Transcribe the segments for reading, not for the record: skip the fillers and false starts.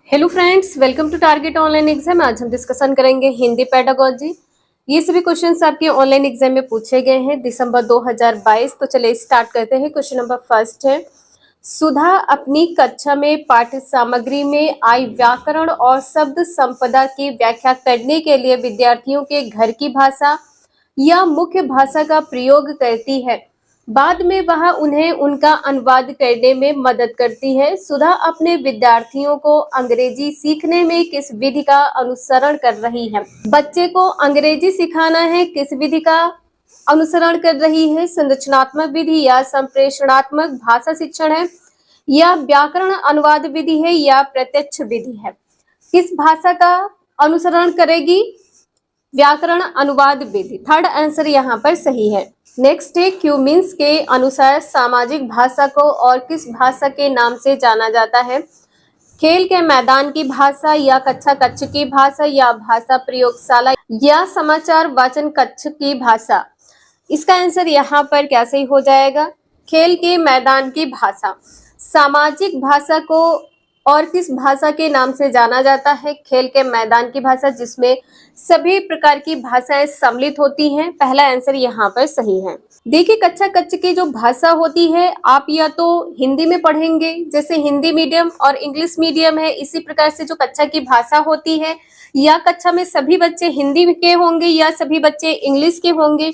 Hello friends, welcome to target online exam. आज हम discussion करेंगे हिंदी पेडागोजी। ये सभी क्वेश्चंस आपके ऑनलाइन एग्जाम में पूछे गए हैं दिसंबर 2022। तो चलिए स्टार्ट करते हैं। क्वेश्चन नंबर फर्स्ट है, सुधा अपनी कक्षा में पाठ्य सामग्री में आई व्याकरण और शब्द संपदा की व्याख्या करने के लिए विद्यार्थियों के घर की भाषा या मुख्य भाषा का प्रयोग करती है। बाद में वह उन्हें उनका अनुवाद करने में मदद करती है। सुधा अपने विद्यार्थियों को अंग्रेजी सीखने में किस विधि का अनुसरण कर रही है? बच्चे को अंग्रेजी सिखाना है, किस विधि का अनुसरण कर रही है? संरचनात्मक विधि या संप्रेषणात्मक भाषा शिक्षण है, या व्याकरण अनुवाद विधि है, या प्रत्यक्ष विधि है? किस भाषा का अनुसरण करेगी? व्याकरण अनुवाद विधि। थर्ड आंसर यहाँ पर सही है। नेक्स्ट है, क्यूमिंस के अनुसार सामाजिक भाषा को और किस भाषा के नाम से जाना जाता है? खेल के मैदान की भाषा, या कक्षा कक्ष की भाषा, या भाषा प्रयोगशाला, या समाचार वाचन कक्ष की भाषा? इसका आंसर यहाँ पर क्या सही हो जाएगा? खेल के मैदान की भाषा। सामाजिक भाषा को और किस भाषा के नाम से जाना जाता है? खेल के मैदान की भाषा, जिसमें सभी प्रकार की भाषाएं सम्मिलित होती हैं। पहला आंसर यहाँ पर सही है। देखिए, कक्षा कक्ष की जो भाषा होती है, आप या तो हिंदी में पढ़ेंगे, जैसे हिंदी मीडियम और इंग्लिश मीडियम है, इसी प्रकार से जो कक्षा की भाषा होती है, या कक्षा में सभी बच्चे हिंदी के होंगे या सभी बच्चे इंग्लिश के होंगे।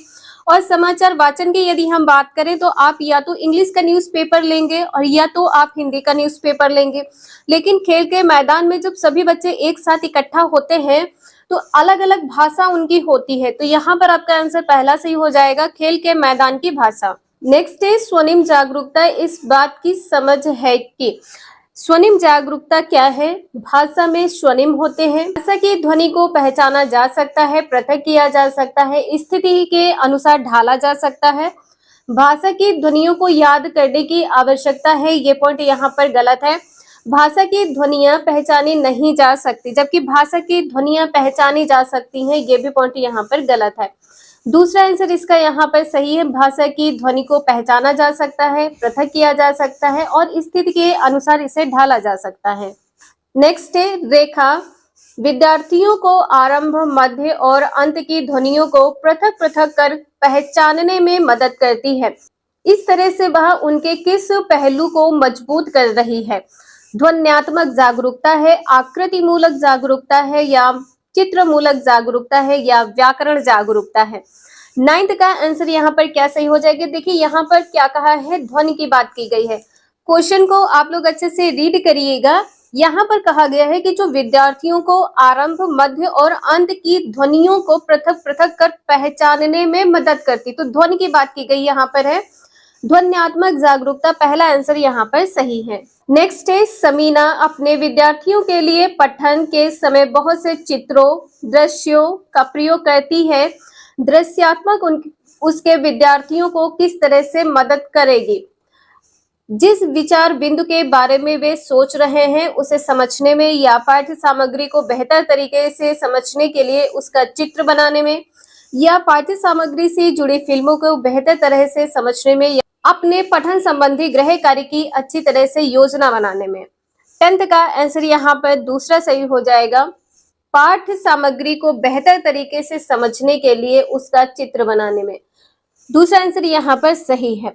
और समाचार वाचन की यदि हम बात करें तो आप या तो इंग्लिश का न्यूज़पेपर लेंगे और या तो आप हिंदी का न्यूज़पेपर लेंगे। लेकिन खेल के मैदान में जब सभी बच्चे एक साथ इकट्ठा होते हैं तो अलग अलग भाषा उनकी होती है। तो यहाँ पर आपका आंसर पहला सही हो जाएगा, खेल के मैदान की भाषा। नेक्स्ट है, स्वनिम जागरूकता। इस बात की समझ है कि स्वनिम जागरूकता क्या है? भाषा में स्वनिम होते हैं। भाषा की ध्वनि को पहचाना जा सकता है, पृथक किया जा सकता है, स्थिति के अनुसार ढाला जा सकता है। भाषा की ध्वनियों को याद करने की आवश्यकता है, ये पॉइंट यहाँ पर गलत है। भाषा की ध्वनियां पहचानी नहीं जा सकती, जबकि भाषा की ध्वनियां पहचानी जा सकती हैं, ये भी पॉइंट यहाँ पर गलत है। दूसरा आंसर इसका यहाँ पर सही है। भाषा की ध्वनि को पहचाना जा सकता है, पृथक किया जा सकता है और स्थिति के अनुसार इसे ढाला जा सकता है। नेक्स्ट है, रेखा विद्यार्थियों को आरंभ, मध्य और अंत की ध्वनियों को पृथक पृथक कर पहचानने में मदद करती है। इस तरह से वह उनके किस पहलू को मजबूत कर रही है? ध्वन्यात्मक जागरूकता है, आकृति मूलक जागरूकता है, या चित्र मूलक जागरूकता है, या व्याकरण जागरूकता है? नाइन्थ का आंसर यहाँ पर क्या सही हो जाएगा? देखिए, यहाँ पर क्या कहा है, ध्वनि की बात की गई है। क्वेश्चन को आप लोग अच्छे से रीड करिएगा। यहाँ पर कहा गया है कि जो विद्यार्थियों को आरंभ, मध्य और अंत की ध्वनियों को पृथक पृथक कर पहचानने में मदद करती, तो ध्वनि की बात की गई यहाँ पर है। ध्वन्यात्मक जागरूकता, पहला आंसर यहाँ पर सही है। नेक्स्ट है, समीना अपने विद्यार्थियों के लिए पठन के समय बहुत से चित्रों, दृश्यों का प्रयोग करती है। दृश्यात्मक उसके विद्यार्थियों को किस तरह से मदद करेगी? जिस विचार बिंदु के बारे में वे सोच रहे हैं उसे समझने में, या पाठ्य सामग्री को बेहतर तरीके से समझने के लिए उसका चित्र बनाने में, या पाठ्य सामग्री से जुड़ी फिल्मों को बेहतर तरह से समझने में, या अपने पठन संबंधी गृह कार्य की अच्छी तरह से योजना बनाने में? 10th का आंसर यहाँ पर दूसरा सही हो जाएगा, पाठ्य सामग्री को बेहतर तरीके से समझने के लिए उसका चित्र बनाने में। दूसरा आंसर यहाँ पर सही है।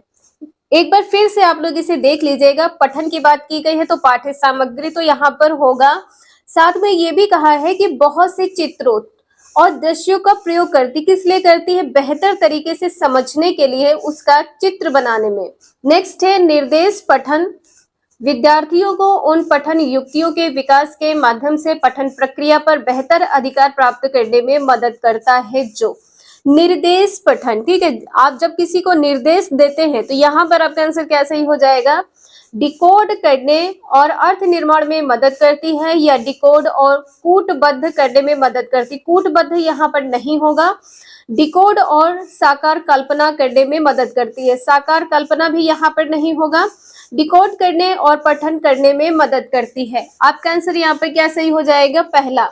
एक बार फिर से आप लोग इसे देख लीजिएगा। पठन की बात की गई है तो पाठ्य सामग्री तो यहाँ पर होगा, साथ में ये भी कहा है कि बहुत से चित्रों और दृश्यों का प्रयोग करती, किस लिए करती है? बेहतर तरीके से समझने के लिए, उसका चित्र बनाने में। नेक्स्ट है, निर्देश पठन विद्यार्थियों को उन पठन युक्तियों के विकास के माध्यम से पठन प्रक्रिया पर बेहतर अधिकार प्राप्त करने में मदद करता है। जो निर्देश पठन, ठीक है, आप जब किसी को निर्देश देते हैं तो यहाँ पर आपका आंसर क्या सही हो जाएगा? डिकोड करने और अर्थ निर्माण में मदद करती है, या डिकोड और कूटबद्ध करने में मदद करती? कूटबद्ध यहाँ पर नहीं होगा। डिकोड और साकार कल्पना करने में मदद करती है, साकार कल्पना भी यहाँ पर नहीं होगा। डिकोड करने और पठन करने में मदद करती है। आपका आंसर यहाँ पर क्या सही हो जाएगा? पहला।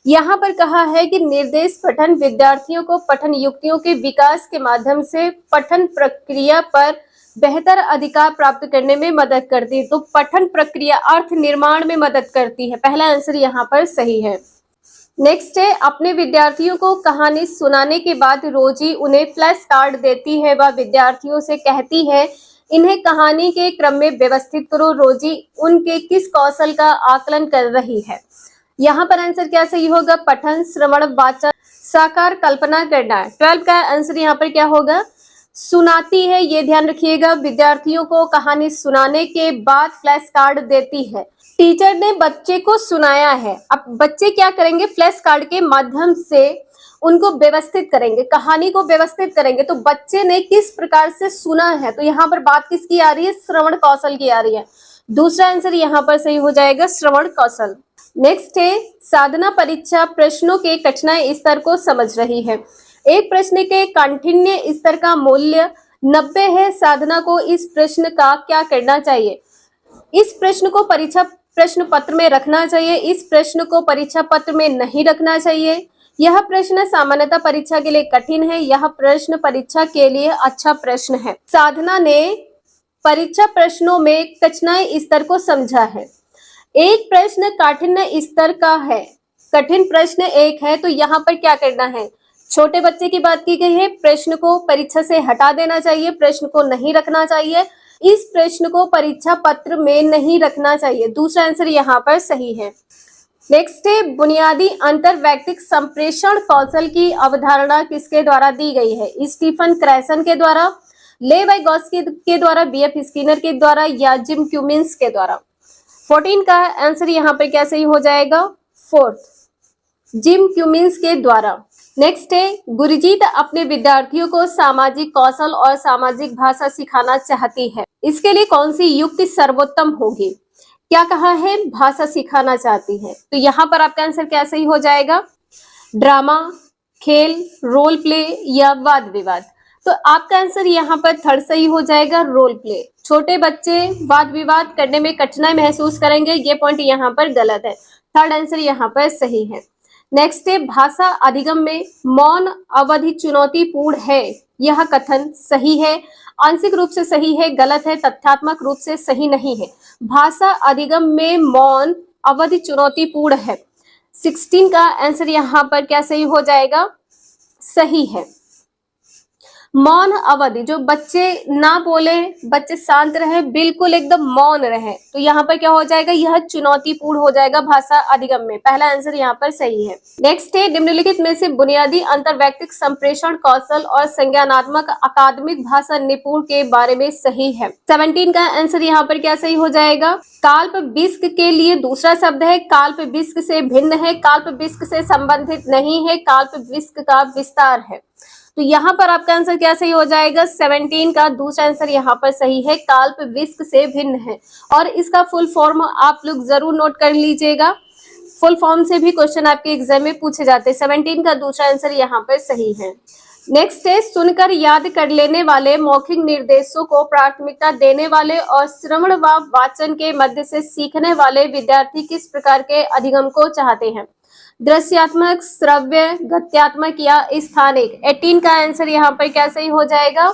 यहाँ पर कहा है कि निर्देश पठन विद्यार्थियों को पठन युक्तियों के विकास के माध्यम से पठन प्रक्रिया पर बेहतर अधिकार प्राप्त करने में मदद करती है। तो पठन प्रक्रिया अर्थ निर्माण में मदद करती है। पहला आंसर यहाँ पर सही है। नेक्स्ट है, अपने विद्यार्थियों को कहानी सुनाने के बाद रोजी उन्हें फ्लैश कार्ड देती है। वह विद्यार्थियों से कहती है, इन्हें कहानी के क्रम में व्यवस्थित करो। रोजी उनके किस कौशल का आकलन कर रही है? यहाँ पर आंसर क्या सही होगा? पठन, श्रवण, वाचन, साकार, कल्पना करना। 12 का आंसर यहाँ पर क्या होगा? सुनाती है। ये ध्यान रखिएगा, विद्यार्थियों को कहानी सुनाने के बाद फ्लैश कार्ड देती है। टीचर ने बच्चे को सुनाया है। अब बच्चे क्या करेंगे? फ्लैश कार्ड के माध्यम से उनको व्यवस्थित करेंगे, कहानी को व्यवस्थित करेंगे। तो बच्चे ने किस प्रकार से सुना है? तो यहाँ पर बात किसकी आ रही है? श्रवण कौशल की आ रही है। दूसरा आंसर यहाँ पर सही हो जाएगा, श्रवण कौशल। नेक्स्ट है, साधना परीक्षा प्रश्नों के कठिनाई स्तर को समझ रही है। एक प्रश्न के काठिन्य स्तर का मूल्य 90 है। साधना को इस प्रश्न का क्या करना चाहिए? इस प्रश्न को परीक्षा प्रश्न पत्र में रखना चाहिए, इस प्रश्न को परीक्षा पत्र में नहीं रखना चाहिए। यह प्रश्न सामान्यतः परीक्षा के लिए कठिन है, यह प्रश्न परीक्षा के लिए अच्छा प्रश्न है। साधना ने परीक्षा प्रश्नों में कठिनाई स्तर को समझा है। एक प्रश्न काठिन्य स्तर का है, कठिन प्रश्न एक है, तो यहाँ पर क्या करना है? छोटे बच्चे की बात की गई है, प्रश्न को परीक्षा से हटा देना चाहिए, प्रश्न को नहीं रखना चाहिए, इस प्रश्न को परीक्षा पत्र में नहीं रखना चाहिए। दूसरा आंसर यहाँ पर सही है। नेक्स्ट है, बुनियादी अंतरवैयक्तिक संप्रेषण कौशल की अवधारणा किसके द्वारा दी गई है? स्टीफन क्रैसन के द्वारा, ले वाइगोत्स्की के द्वारा, बीएफ स्किनर के द्वारा या जिम क्यूमिंस के द्वारा। 14 का आंसर यहाँ पर क्या सही हो जाएगा? फोर्थ, जिम क्यूमिंस के द्वारा। नेक्स्ट है, गुरजीत अपने विद्यार्थियों को सामाजिक कौशल और सामाजिक भाषा सिखाना चाहती है। इसके लिए कौन सी युक्ति सर्वोत्तम होगी? क्या कहा है? भाषा सिखाना चाहती है। तो यहाँ पर आपका आंसर क्या सही हो जाएगा? ड्रामा, खेल, रोल प्ले या वाद विवाद। तो आपका आंसर यहाँ पर थर्ड सही हो जाएगा, रोल प्ले। छोटे बच्चे वाद विवाद करने में कठिनाई महसूस करेंगे, ये पॉइंट यहाँ पर गलत है। थर्ड आंसर यहाँ पर सही है। नेक्स्ट है, भाषा अधिगम में मौन अवधि चुनौतीपूर्ण है। यह कथन सही है, आंशिक रूप से सही है, गलत है, तथ्यात्मक रूप से सही नहीं है। भाषा अधिगम में मौन अवधि चुनौतीपूर्ण है। 16 का आंसर यहाँ पर क्या सही हो जाएगा? सही है। मौन अवधि, जो बच्चे ना बोले, बच्चे शांत रहे, बिल्कुल एकदम मौन रहे, तो यहाँ पर क्या हो जाएगा? यह चुनौतीपूर्ण हो जाएगा भाषा अधिगम में। पहला आंसर यहाँ पर सही है। नेक्स्ट है, निम्नलिखित में से बुनियादी अंतरवैयक्तिक संप्रेषण कौशल और संज्ञानात्मक अकादमिक भाषा निपुण के बारे में सही है। 17 का आंसर यहाँ पर क्या सही हो जाएगा? काल्प विस्क के लिए दूसरा शब्द है, काल्प विस्क से भिन्न है, काल्प विस्क से संबंधित नहीं है, काल्प विस्क का विस्तार है। तो यहाँ पर आपका आंसर क्या सही हो जाएगा? 17 का दूसरा आंसर यहाँ पर सही है, काल्प विस्क से भिन्न है। और इसका फुल फॉर्म आप लोग जरूर नोट कर लीजिएगा, फुल फॉर्म से भी क्वेश्चन आपके एग्जाम में पूछे जाते हैं। 17 का दूसरा आंसर यहाँ पर सही है। नेक्स्ट है, सुनकर याद कर लेने वाले मौखिक निर्देशों को प्राथमिकता देने वाले और श्रवण व वाचन के मध्य से सीखने वाले विद्यार्थी किस प्रकार के अधिगम को चाहते हैं? दृश्यात्मक, श्रव्य, गत्यात्मक या स्थानिक। 18 का आंसर यहाँ पर क्या सही हो जाएगा?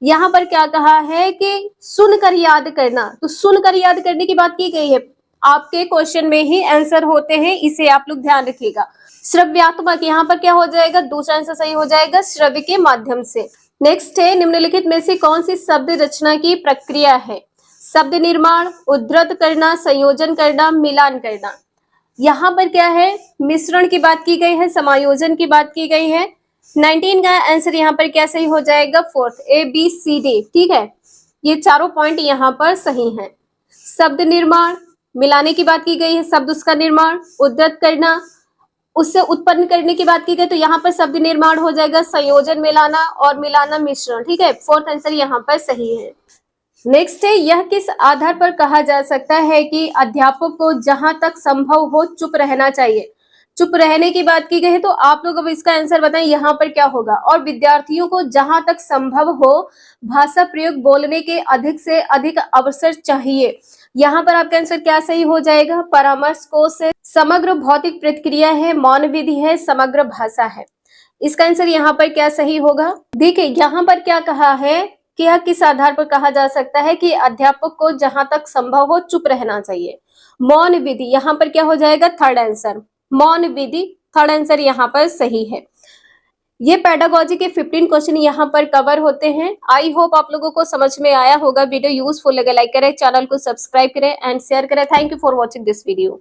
यहाँ पर क्या कहा है कि सुनकर याद करना, तो सुनकर याद करने की बात की गई है, आपके क्वेश्चन में ही आंसर होते हैं, इसे आप लोग ध्यान रखिएगा। श्रव्यात्मक, यहाँ पर क्या हो जाएगा? दूसरा आंसर सही हो जाएगा, श्रव्य के माध्यम से। नेक्स्ट है, निम्नलिखित में से कौन सी शब्द रचना की प्रक्रिया है? शब्द निर्माण, उद्धृत करना, संयोजन करना, मिलान करना। यहाँ पर क्या है? मिश्रण की बात की गई है, समायोजन की बात की गई है। 19 का आंसर यहाँ पर क्या सही हो जाएगा? Fourth, ABCD। ठीक है, ये चारों पॉइंट यहाँ पर सही हैं। शब्द निर्माण, मिलाने की बात की गई है, शब्द उसका निर्माण, उद्धृत करना, उससे उत्पन्न करने की बात की गई, तो यहाँ पर शब्द निर्माण हो जाएगा, संयोजन मिलाना और मिलाना मिश्रण। ठीक है, फोर्थ आंसर यहाँ पर सही है। नेक्स्ट है, यह किस आधार पर कहा जा सकता है कि अध्यापक को जहां तक संभव हो चुप रहना चाहिए? चुप रहने की बात की गई है, तो आप लोग अब इसका आंसर बताएं यहाँ पर क्या होगा? और विद्यार्थियों को जहां तक संभव हो भाषा प्रयोग बोलने के अधिक से अधिक अवसर चाहिए। यहाँ पर आपका आंसर क्या सही हो जाएगा? परामर्श कोश है, समग्र भौतिक प्रतिक्रिया है, मौन विधि है, समग्र भाषा है। इसका आंसर यहाँ पर क्या सही होगा? देखिए यहाँ पर क्या कहा है, क्या किस आधार पर कहा जा सकता है कि अध्यापक को जहां तक संभव हो चुप रहना चाहिए? मौन विधि, यहाँ पर क्या हो जाएगा? थर्ड आंसर, मौन विधि थर्ड आंसर यहाँ पर सही है। ये पेडागोजी के 15 क्वेश्चन यहाँ पर कवर होते हैं। आई होप आप लोगों को समझ में आया होगा। वीडियो यूजफुल लगे लाइक करें, चैनल को सब्सक्राइब करें एंड शेयर करें। Thank you for watching this video.